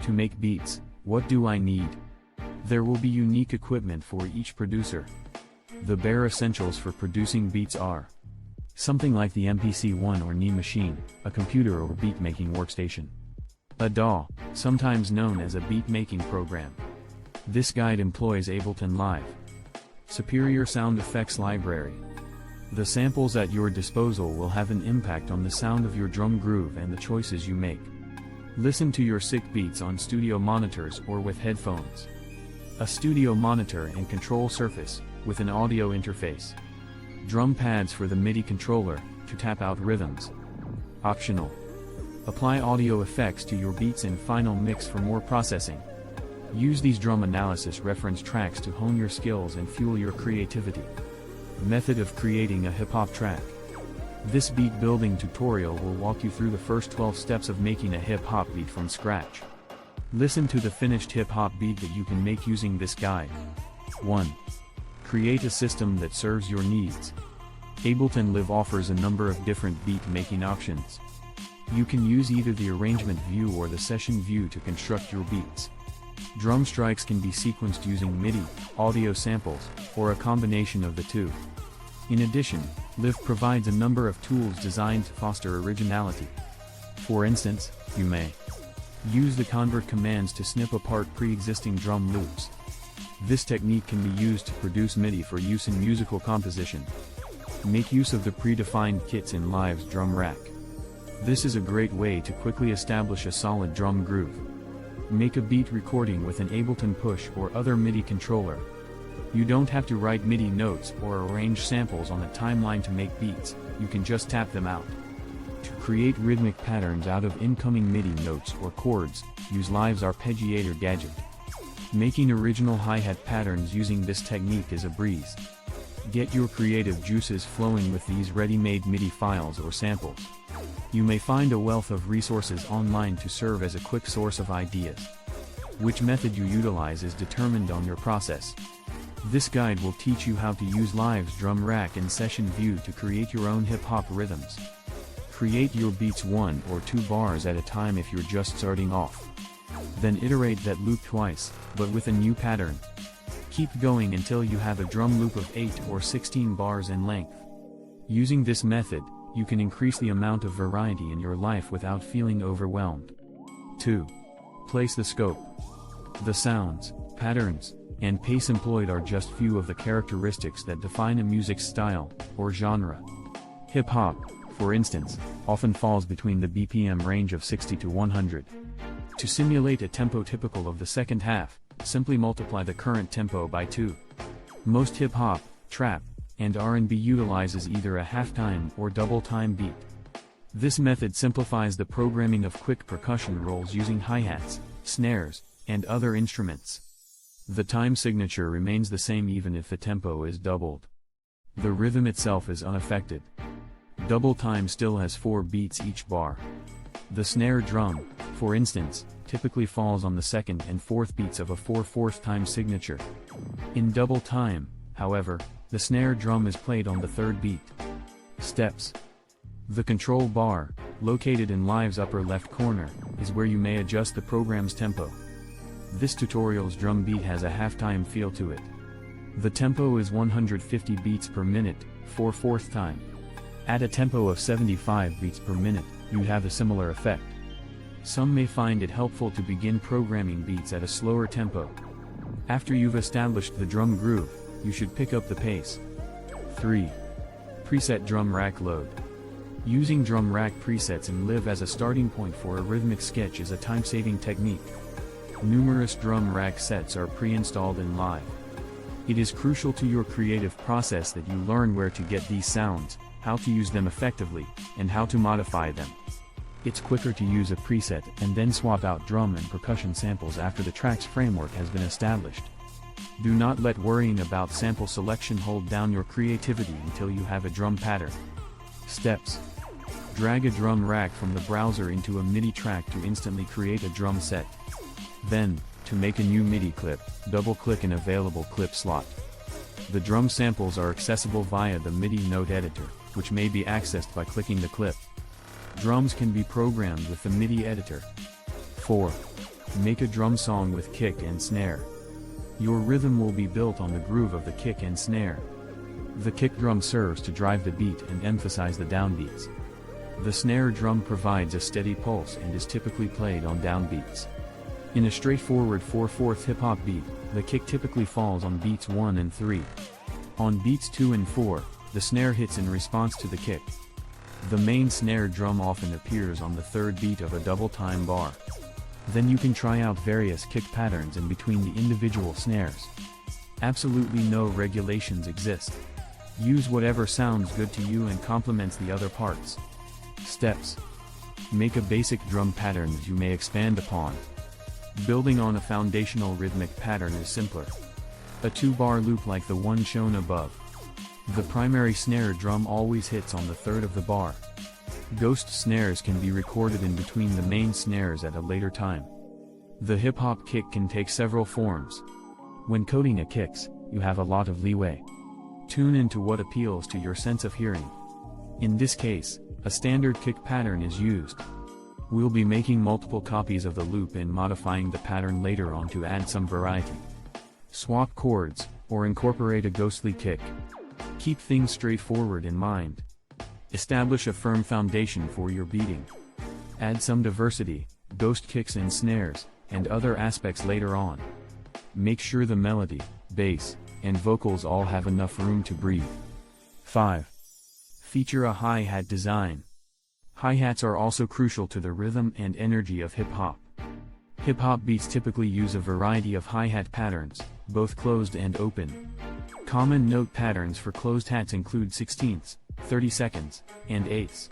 To make beats, what do I need? There will be unique equipment for each producer. The bare essentials for producing beats are something like the MPC-1 or NE machine, a computer or beat-making workstation. A DAW, sometimes known as a beat-making program. This guide employs Ableton Live. Superior sound effects library. The samples at your disposal will have an impact on the sound of your drum groove and the choices you make. Listen to your sick beats on studio monitors or with headphones. A studio monitor and control surface, with an audio interface. Drum pads for the MIDI controller, to tap out rhythms. Optional. Apply audio effects to your beats in final mix for more processing. Use these drum analysis reference tracks to hone your skills and fuel your creativity. Method of creating a hip-hop track. This beat building tutorial will walk you through the first 12 steps of making a hip-hop beat from scratch. Listen to the finished hip-hop beat that you can make using this guide. 1. Create a system that serves your needs. Ableton Live offers a number of different beat-making options. You can use either the arrangement view or the session view to construct your beats. Drum strikes can be sequenced using MIDI, audio samples, or a combination of the two. In addition, Live provides a number of tools designed to foster originality. For instance, you may use the convert commands to snip apart pre-existing drum loops. This technique can be used to produce MIDI for use in musical composition. Make use of the predefined kits in Live's drum rack. This is a great way to quickly establish a solid drum groove. Make a beat recording with an Ableton Push or other MIDI controller. You don't have to write MIDI notes or arrange samples on a timeline to make beats, you can just tap them out. To create rhythmic patterns out of incoming MIDI notes or chords, use Live's arpeggiator gadget. Making original hi-hat patterns using this technique is a breeze. Get your creative juices flowing with these ready-made MIDI files or samples. You may find a wealth of resources online to serve as a quick source of ideas. Which method you utilize is determined on your process. This guide will teach you how to use Live's drum rack and session view to create your own hip-hop rhythms. Create your beats 1 or 2 bars at a time if you're just starting off. Then iterate that loop twice, but with a new pattern. Keep going until you have a drum loop of 8 or 16 bars in length. Using this method, you can increase the amount of variety in your life without feeling overwhelmed. 2. Place the scope. The sounds, patterns, and pace employed are just few of the characteristics that define a music style, or genre. Hip-hop, for instance, often falls between the BPM range of 60 to 100. To simulate a tempo typical of the second half, simply multiply the current tempo by 2. Most hip-hop, trap, and R&B utilizes either a half-time or double-time beat. This method simplifies the programming of quick percussion rolls using hi-hats, snares, and other instruments. The time signature remains the same even if the tempo is doubled. The rhythm itself is unaffected. Double time still has 4 beats each bar. The snare drum, for instance, typically falls on the second and fourth beats of a 4/4 time signature. In double time, however, the snare drum is played on the third beat. Steps. The control bar, located in Live's upper left corner, is where you may adjust the program's tempo. This tutorial's drum beat has a half-time feel to it. The tempo is 150 beats per minute, 4/4 time. At a tempo of 75 beats per minute, you'd have a similar effect. Some may find it helpful to begin programming beats at a slower tempo. After you've established the drum groove, you should pick up the pace. 3. Preset drum rack load. Using drum rack presets in Live as a starting point for a rhythmic sketch is a time-saving technique. Numerous drum rack sets are pre-installed in Live. It is crucial to your creative process that you learn where to get these sounds, how to use them effectively, and how to modify them. It's quicker to use a preset and then swap out drum and percussion samples after the track's framework has been established. Do not let worrying about sample selection hold down your creativity until you have a drum pattern. Steps. Drag a drum rack from the browser into a MIDI track to instantly create a drum set. Then, to make a new MIDI clip, double-click an available clip slot. The drum samples are accessible via the MIDI note editor, which may be accessed by clicking the clip. Drums can be programmed with the MIDI editor. 4. Make a drum song with kick and snare. Your rhythm will be built on the groove of the kick and snare. The kick drum serves to drive the beat and emphasize the downbeats. The snare drum provides a steady pulse and is typically played on downbeats. In a straightforward 4/4 hip-hop beat, the kick typically falls on beats 1 and 3. On beats 2 and 4, the snare hits in response to the kick. The main snare drum often appears on the third beat of a double time bar. Then you can try out various kick patterns in between the individual snares. Absolutely no regulations exist. Use whatever sounds good to you and complements the other parts. Steps. Make a basic drum pattern that you may expand upon. Building on a foundational rhythmic pattern is simpler. A 2-bar loop like the one shown above. The primary snare drum always hits on the third of the bar. Ghost snares can be recorded in between the main snares at a later time. The hip-hop kick can take several forms. When coding a kicks, you have a lot of leeway. Tune into what appeals to your sense of hearing. In this case, a standard kick pattern is used. We'll be making multiple copies of the loop and modifying the pattern later on to add some variety. Swap chords, or incorporate a ghostly kick. Keep things straightforward in mind. Establish a firm foundation for your beating. Add some diversity, ghost kicks and snares, and other aspects later on. Make sure the melody, bass, and vocals all have enough room to breathe. 5. Feature a hi-hat design. Hi-hats are also crucial to the rhythm and energy of hip-hop. Hip-hop beats typically use a variety of hi-hat patterns, both closed and open. Common note patterns for closed hats include 16ths, 32nds, and 8ths.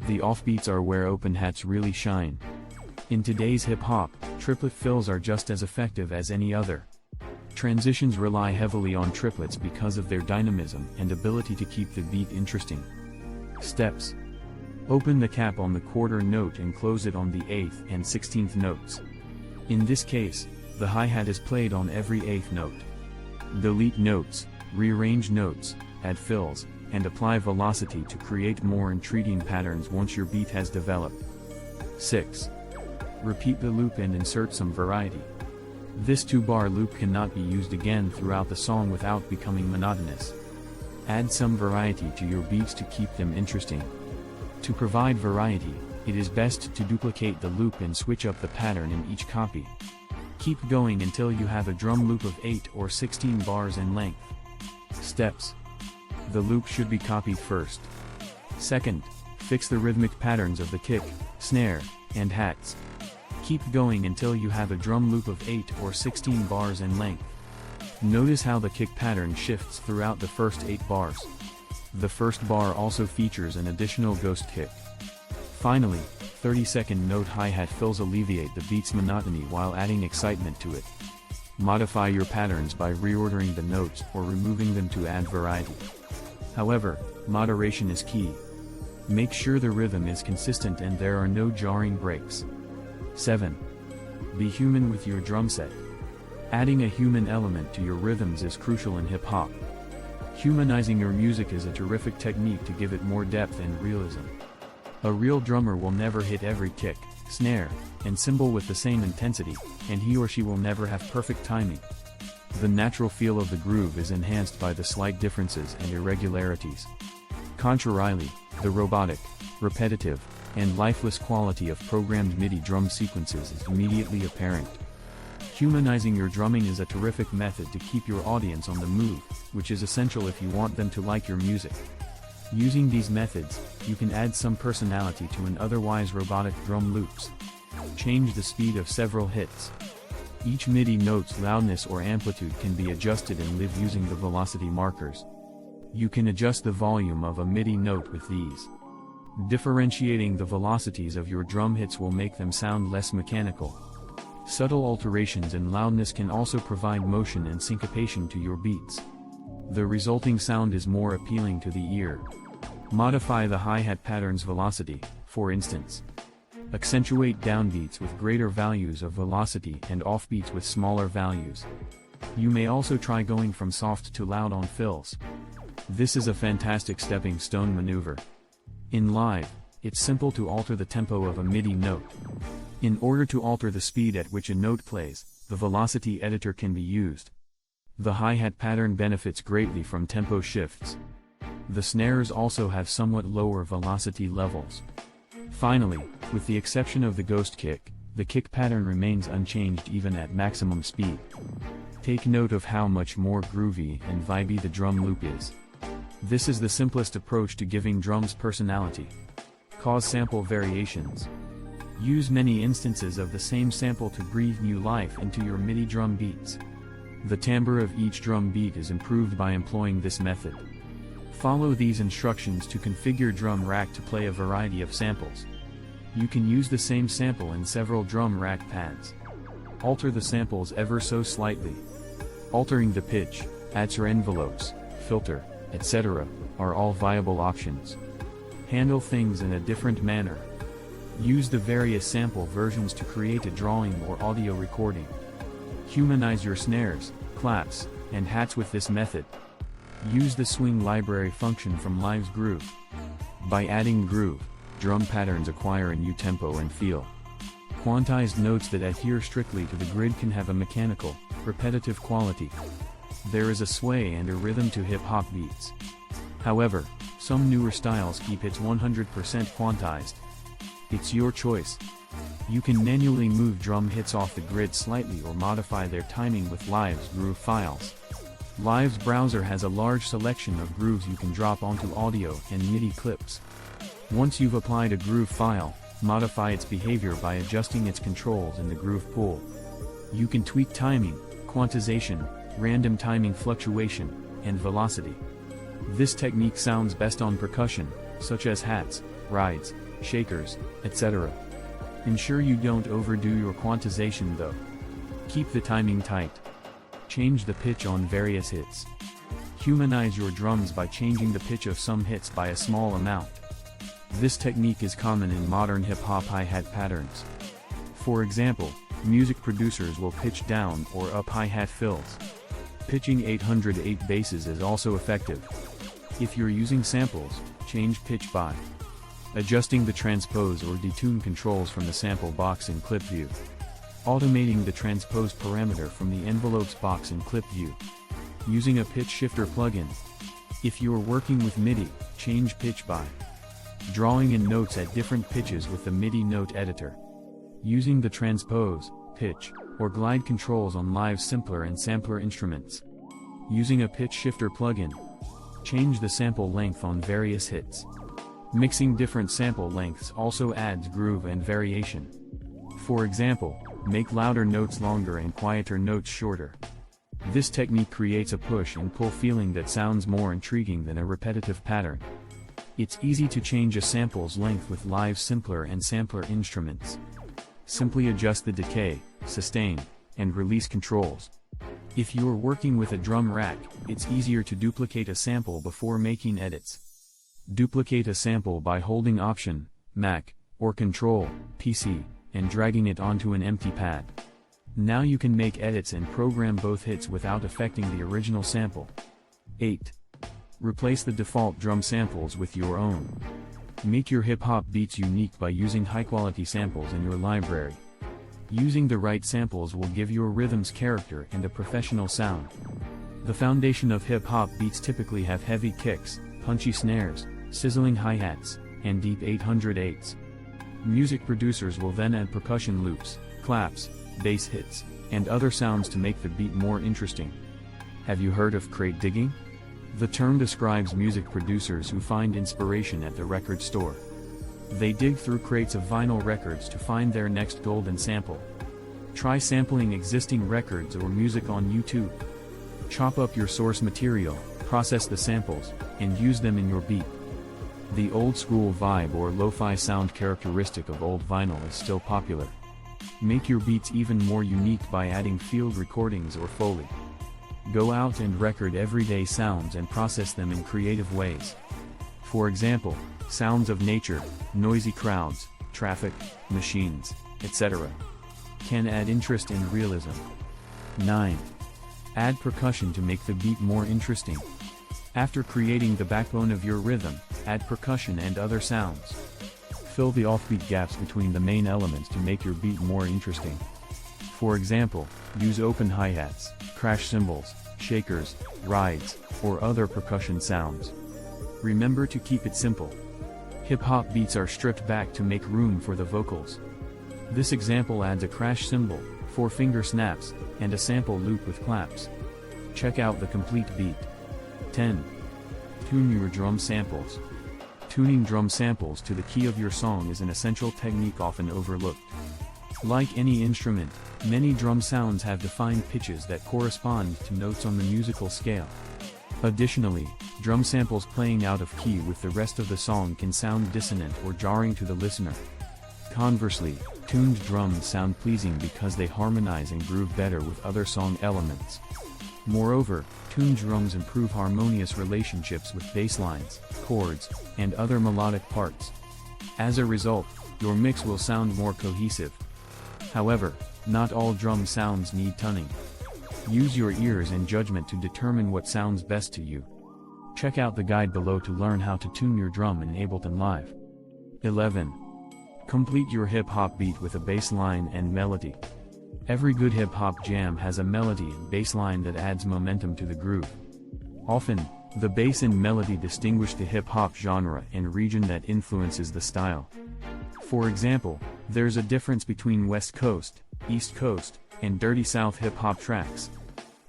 The offbeats are where open hats really shine. In today's hip-hop, triplet fills are just as effective as any other. Transitions rely heavily on triplets because of their dynamism and ability to keep the beat interesting. Steps. Open the cap on the quarter note and close it on the 8th and 16th notes. In this case, the hi-hat is played on every 8th note. Delete notes, rearrange notes, add fills, and apply velocity to create more intriguing patterns once your beat has developed. 6. Repeat the loop and insert some variety. This 2-bar loop cannot be used again throughout the song without becoming monotonous. Add some variety to your beats to keep them interesting. To provide variety, it is best to duplicate the loop and switch up the pattern in each copy. Keep going until you have a drum loop of 8 or 16 bars in length. Steps. The loop should be copied first. Second, fix the rhythmic patterns of the kick, snare, and hats. Keep going until you have a drum loop of 8 or 16 bars in length. Notice how the kick pattern shifts throughout the first 8 bars. The first bar also features an additional ghost kick. Finally, 30-second note hi-hat fills alleviate the beat's monotony while adding excitement to it. Modify your patterns by reordering the notes or removing them to add variety. However, moderation is key. Make sure the rhythm is consistent and there are no jarring breaks. 7. Be human with your drum set. Adding a human element to your rhythms is crucial in hip-hop. Humanizing your music is a terrific technique to give it more depth and realism. A real drummer will never hit every kick, snare, and cymbal with the same intensity, and he or she will never have perfect timing. The natural feel of the groove is enhanced by the slight differences and irregularities. Contrarily, the robotic, repetitive, and lifeless quality of programmed MIDI drum sequences is immediately apparent. Humanizing your drumming is a terrific method to keep your audience on the move, which is essential if you want them to like your music. Using these methods, you can add some personality to an otherwise robotic drum loops. Change the speed of several hits. Each MIDI note's loudness or amplitude can be adjusted and live using the velocity markers. You can adjust the volume of a MIDI note with these. Differentiating the velocities of your drum hits will make them sound less mechanical. Subtle alterations in loudness can also provide motion and syncopation to your beats. The resulting sound is more appealing to the ear. Modify the hi-hat pattern's velocity, for instance. Accentuate downbeats with greater values of velocity and offbeats with smaller values. You may also try going from soft to loud on fills. This is a fantastic stepping stone maneuver. In live, It's simple to alter the tempo of a MIDI note. In order to alter the speed at which a note plays, the velocity editor can be used. The hi-hat pattern benefits greatly from tempo shifts. The snares also have somewhat lower velocity levels. Finally, with the exception of the ghost kick, the kick pattern remains unchanged even at maximum speed. Take note of how much more groovy and vibey the drum loop is. This is the simplest approach to giving drums personality. Cause sample variations. Use many instances of the same sample to breathe new life into your MIDI drum beats. The timbre of each drum beat is improved by employing this method. Follow these instructions to configure drum rack to play a variety of samples. You can use the same sample in several drum rack pads. Alter the samples ever so slightly. Altering the pitch, answer envelopes, filter, etc., are all viable options. Handle things in a different manner. Use the various sample versions to create a drawing or audio recording. Humanize your snares, claps, and hats with this method. Use the swing library function from Live's Groove. By adding groove, drum patterns acquire a new tempo and feel. Quantized notes that adhere strictly to the grid can have a mechanical, repetitive quality. There is a sway and a rhythm to hip-hop beats. However, some newer styles keep hits 100% quantized. It's your choice. You can manually move drum hits off the grid slightly or modify their timing with Live's Groove files. Live's browser has a large selection of grooves you can drop onto audio and MIDI clips. Once you've applied a groove file, modify its behavior by adjusting its controls in the groove pool. You can tweak timing, quantization, random timing fluctuation, and velocity. This technique sounds best on percussion, such as hats, rides, shakers, etc. Ensure you don't overdo your quantization though. Keep the timing tight. Change the pitch on various hits. Humanize your drums by changing the pitch of some hits by a small amount. This technique is common in modern hip-hop hi-hat patterns. For example, music producers will pitch down or up hi-hat fills. Pitching 808 basses is also effective. If you're using samples, change pitch by adjusting the transpose or detune controls from the sample box in clip view. Automating the transpose parameter from the envelopes box in clip view. Using a pitch shifter plugin. If you are working with MIDI, change pitch by drawing in notes at different pitches with the MIDI note editor. Using the transpose, pitch, or glide controls on live simpler and sampler instruments. Using a pitch shifter plugin. Change the sample length on various hits. Mixing different sample lengths also adds groove and variation. For example, make louder notes longer and quieter notes shorter. This technique creates a push and pull feeling that sounds more intriguing than a repetitive pattern. It's easy to change a sample's length with live simpler and sampler instruments. Simply adjust the decay, sustain, and release controls. If you're working with a drum rack, it's easier to duplicate a sample before making edits. Duplicate a sample by holding Option, Mac, or Control, PC, and dragging it onto an empty pad. Now you can make edits and program both hits without affecting the original sample. 8. Replace the default drum samples with your own. Make your hip-hop beats unique by using high-quality samples in your library. Using the right samples will give your rhythms character and a professional sound. The foundation of hip-hop beats typically have heavy kicks, punchy snares, sizzling hi-hats, and deep 808s. Music producers will then add percussion loops, claps, bass hits, and other sounds to make the beat more interesting. Have you heard of crate digging? The term describes music producers who find inspiration at the record store. They dig through crates of vinyl records to find their next golden sample. Try sampling existing records or music on YouTube. Chop up your source material, process the samples, and use them in your beat. The old-school vibe or lo-fi sound characteristic of old vinyl is still popular. Make your beats even more unique by adding field recordings or Foley. Go out and record everyday sounds and process them in creative ways. For example, sounds of nature, noisy crowds, traffic, machines, etc. can add interest and realism. 9. Add percussion to make the beat more interesting. After creating the backbone of your rhythm, add percussion and other sounds. Fill the offbeat gaps between the main elements to make your beat more interesting. For example, use open hi-hats, crash cymbals, shakers, rides, or other percussion sounds. Remember to keep it simple. Hip-hop beats are stripped back to make room for the vocals. This example adds a crash cymbal, 4-finger snaps, and a sample loop with claps. Check out the complete beat. 10. Tune your drum samples. Tuning drum samples to the key of your song is an essential technique often overlooked. Like any instrument, many drum sounds have defined pitches that correspond to notes on the musical scale. Additionally, drum samples playing out of key with the rest of the song can sound dissonant or jarring to the listener. Conversely, tuned drums sound pleasing because they harmonize and groove better with other song elements. Moreover, tuned drums improve harmonious relationships with bass lines, chords, and other melodic parts. As a result, your mix will sound more cohesive. However, not all drum sounds need tuning. Use your ears and judgment to determine what sounds best to you. Check out the guide below to learn how to tune your drum in Ableton Live. 11. Complete your hip-hop beat with a bass line and melody. Every good hip-hop jam has a melody and bass line that adds momentum to the groove. Often, the bass and melody distinguish the hip-hop genre and region that influences the style. For example, there's a difference between West Coast, East Coast, and Dirty South hip-hop tracks.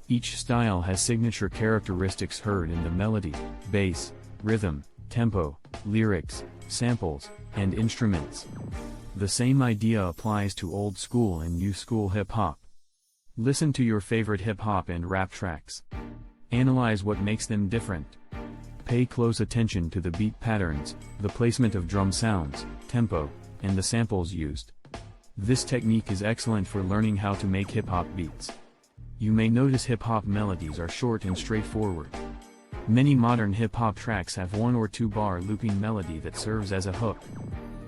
Each style has signature characteristics heard in the melody, bass, rhythm, tempo, lyrics, samples, and instruments. The same idea applies to old school and new school hip-hop. Listen to your favorite hip-hop and rap tracks. Analyze what makes them different. Pay close attention to the beat patterns, the placement of drum sounds, tempo, and the samples used. This technique is excellent for learning how to make hip-hop beats. You may notice hip-hop melodies are short and straightforward. Many modern hip-hop tracks have 1 or 2 bar looping melody that serves as a hook.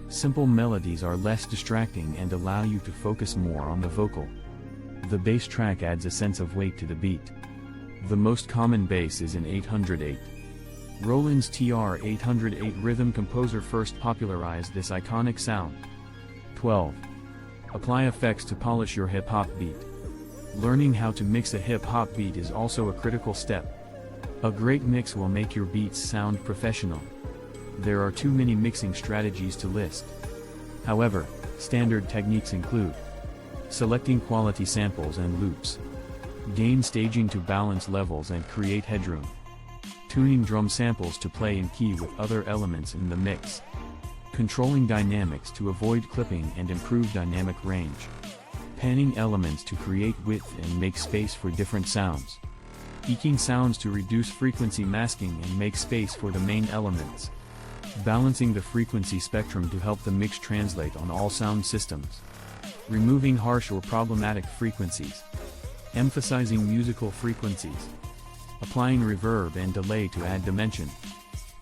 Simple melodies are less distracting and allow you to focus more on the vocal. The bass track adds a sense of weight to the beat. The most common bass is in 808. Roland's TR-808 rhythm composer first popularized this iconic sound. 12. Apply effects to polish your hip-hop beat. Learning how to mix a hip-hop beat is also a critical step. A great mix will make your beats sound professional. There are too many mixing strategies to list. However, standard techniques include selecting quality samples and loops, gain staging to balance levels and create headroom, tuning drum samples to play in key with other elements in the mix, controlling dynamics to avoid clipping and improve dynamic range, panning elements to create width and make space for different sounds, eking sounds to reduce frequency masking and make space for the main elements, balancing the frequency spectrum to help the mix translate on all sound systems, removing harsh or problematic frequencies, emphasizing musical frequencies, applying reverb and delay to add dimension,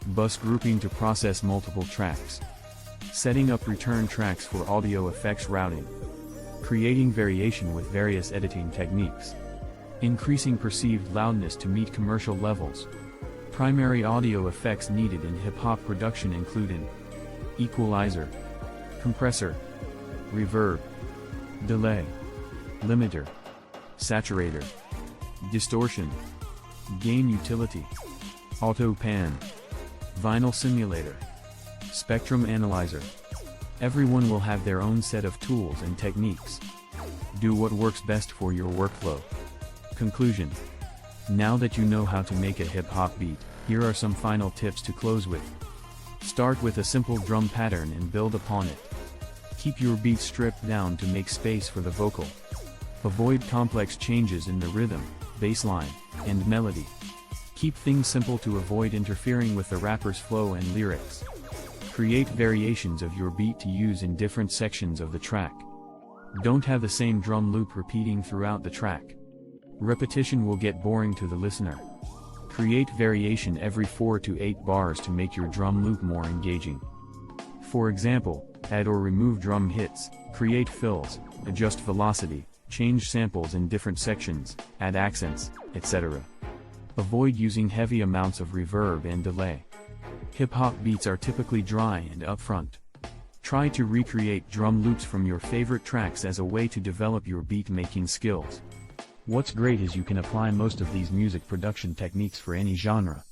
bus grouping to process multiple tracks, setting up return tracks for audio effects routing, creating variation with various editing techniques, increasing perceived loudness to meet commercial levels. Primary audio effects needed in hip-hop production include an equalizer, compressor, reverb, delay, limiter, saturator, distortion, gain utility, auto pan, vinyl simulator, spectrum analyzer. Everyone will have their own set of tools and techniques. Do what works best for your workflow. Conclusion. Now that you know how to make a hip-hop beat, here are some final tips to close with. Start with a simple drum pattern and build upon it. Keep your beat stripped down to make space for the vocal. Avoid complex changes in the rhythm, bass line, and melody. Keep things simple to avoid interfering with the rapper's flow and lyrics. Create variations of your beat to use in different sections of the track. Don't have the same drum loop repeating throughout the track. Repetition will get boring to the listener. Create variation every 4 to 8 bars to make your drum loop more engaging. For example, add or remove drum hits, create fills, adjust velocity, change samples in different sections, add accents, etc. Avoid using heavy amounts of reverb and delay. Hip-hop beats are typically dry and upfront. Try to recreate drum loops from your favorite tracks as a way to develop your beat-making skills. What's great is you can apply most of these music production techniques for any genre.